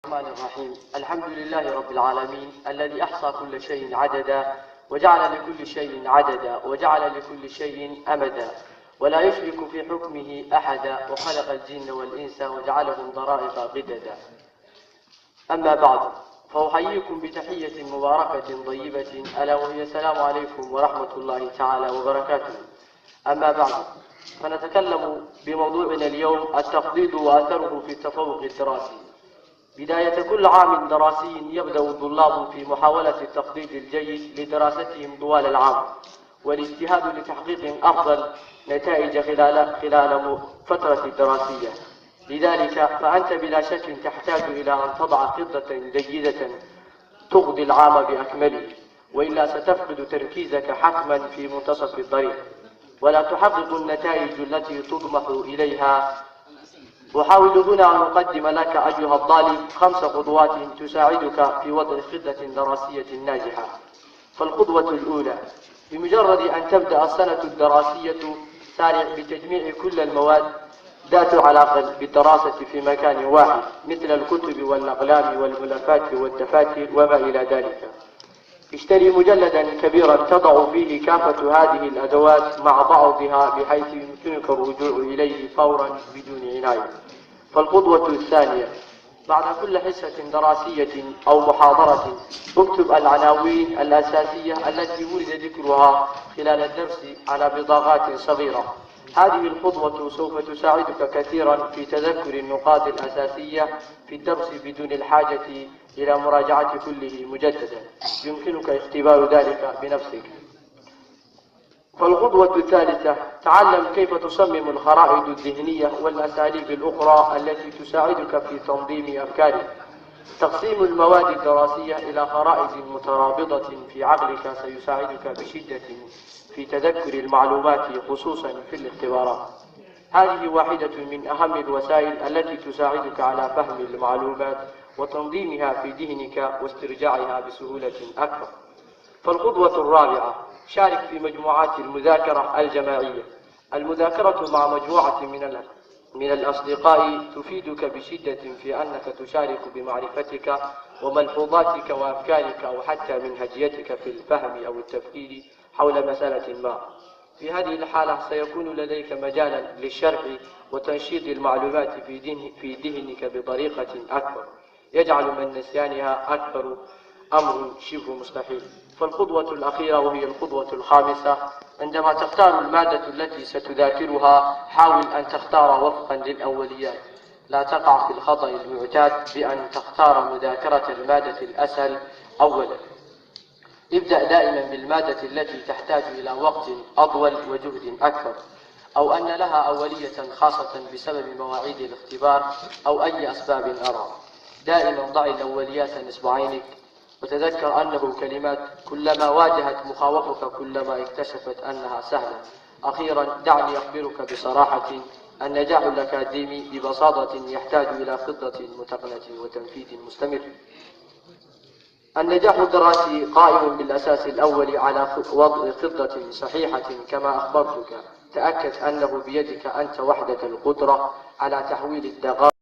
الرحمن الرحيم. الحمد لله رب العالمين الذي أحصى كل شيء عددا وجعل لكل شيء عددا وجعل لكل شيء أمدا ولا يشرك في حكمه أحدا وخلق الجن والإنس وجعلهم ضرائب غددا. أما بعد، فأحييكم بتحية مباركة طيبة ألا وهي السلام عليكم ورحمة الله تعالى وبركاته. أما بعد، فنتكلم بموضوعنا اليوم التخطيط وأثره في التفوق الدراسي. بداية كل عام دراسي يبدأ الطلاب في محاولة التخطيط الجيد لدراستهم طوال العام والاجتهاد لتحقيق أفضل نتائج خلال فترة الدراسية. لذلك فأنت بلا شك تحتاج إلى أن تضع خطة جيدة تقضي العام بأكمله، وإلا ستفقد تركيزك حتما في منتصف الطريق ولا تحقق النتائج التي تطمح إليها. أحاول هنا أن أقدم لك أيها الطالب 5 خطوات تساعدك في وضع خطة دراسية ناجحة. فالخطوة الأولى: بمجرد أن تبدأ السنة الدراسية سارع بتجميع كل المواد ذات علاقة بالدراسة في مكان واحد، مثل الكتب والأقلام والملفات والدفاتر وما إلى ذلك. اشتري مجلدا كبيرا تضع فيه كافة هذه الأدوات مع بعضها بحيث يمكنك الرجوع إليه فورا بدون عناية. فالخطوة الثانية: بعد كل حصة دراسية أو محاضرة اكتب العناوين الأساسية التي ورد ذكرها خلال الدرس على بطاقات صغيرة. هذه الخطوة سوف تساعدك كثيرا في تذكر النقاط الأساسية في الدرس بدون الحاجة إلى مراجعة كله مجددا، يمكنك اختبار ذلك بنفسك. فالخطوة الثالثة: تعلم كيف تصمم الخرائط الذهنية والأساليب الأخرى التي تساعدك في تنظيم أفكارك. تقسيم المواد الدراسية إلى خرائط مترابطة في عقلك سيساعدك بشدة في تذكر المعلومات خصوصا في الاختبارات. هذه واحدة من أهم الوسائل التي تساعدك على فهم المعلومات وتنظيمها في ذهنك واسترجاعها بسهولة أكبر. فالخطوة الرابعة: شارك في مجموعات المذاكرة الجماعية. المذاكرة مع مجموعة من الأصدقاء تفيدك بشدة في أنك تشارك بمعرفتك وملحوظاتك وأفكارك أو حتى منهجيتك في الفهم أو التفكير حول مسألة ما. في هذه الحالة سيكون لديك مجالا للشرح وتنشيط المعلومات في ذهنك بطريقة أكبر، يجعل من نسيانها أكبر أمر شبه مستحيل. فالخطوة الأخيرة وهي الخطوة الخامسة: عندما تختار المادة التي ستذاكرها حاول أن تختار وفقا للأوليات. لا تقع في الخطأ المعتاد بأن تختار مذاكرة المادة الأسهل أولا. ابدأ دائما بالمادة التي تحتاج إلى وقت أطول وجهد أكثر، أو أن لها أولية خاصة بسبب مواعيد الاختبار أو أي أسباب أخرى. دائما ضع الأوليات نصب عينك، وتذكر أنه كلمات كلما واجهت مخاوفك كلما اكتشفت أنها سهلة. أخيرا دعني أخبرك بصراحة: النجاح الأكاديمي ببساطة يحتاج إلى خطة متقنة وتنفيذ مستمر. النجاح الدراسي قائم بالأساس الأول على وضع خطة صحيحة كما أخبرتك. تأكد أنه بيدك أنت وحدك القدرة على تحويل الدقائق